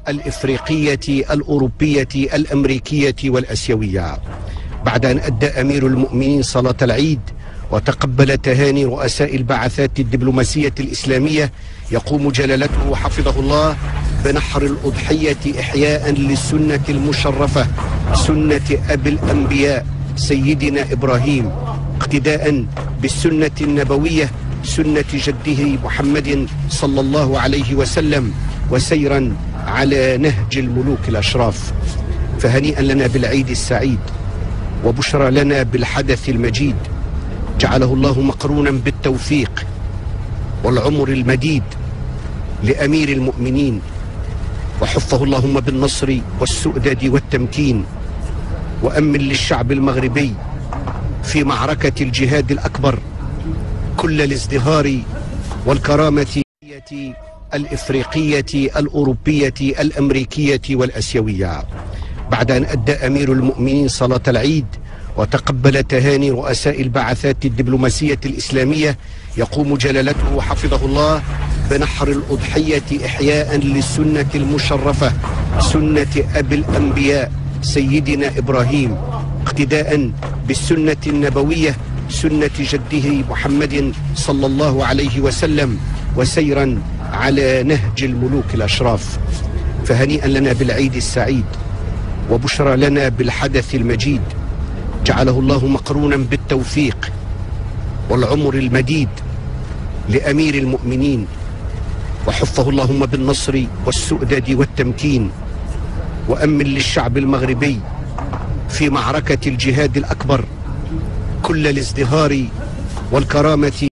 الإفريقية الأوروبية الأمريكية والأسيوية. بعد أن أدى أمير المؤمنين صلاة العيد وتقبل تهاني رؤساء البعثات الدبلوماسية الإسلامية، يقوم جلالته حفظه الله بنحر الأضحية إحياء للسنة المشرفة، سنة أبي الأنبياء سيدنا إبراهيم، اقتداء بالسنة النبوية سنة جده محمد صلى الله عليه وسلم، وسيرا على نهج الملوك الأشراف. فهنيئا لنا بالعيد السعيد، وبشرى لنا بالحدث المجيد، جعله الله مقرونا بالتوفيق والعمر المديد لأمير المؤمنين، وحفه اللهم بالنصر والسؤدد والتمكين، وأمن للشعب المغربي في معركة الجهاد الأكبر كل الازدهار والكرامة الإفريقية الأوروبية الأمريكية والأسيوية. بعد أن أدى أمير المؤمنين صلاة العيد وتقبل تهاني رؤساء البعثات الدبلوماسية الإسلامية، يقوم جلالته حفظه الله بنحر الأضحية إحياء للسنة المشرفة، سنة أبي الأنبياء سيدنا إبراهيم، اقتداء بالسنة النبوية سنة جده محمد صلى الله عليه وسلم، وسيرا على نهج الملوك الأشراف. فهنيئا لنا بالعيد السعيد، وبشرى لنا بالحدث المجيد، جعله الله مقرونا بالتوفيق والعمر المديد لأمير المؤمنين، وحفه اللهم بالنصر والسؤدد والتمكين، وأمن للشعب المغربي في معركة الجهاد الأكبر كل الازدهار والكرامة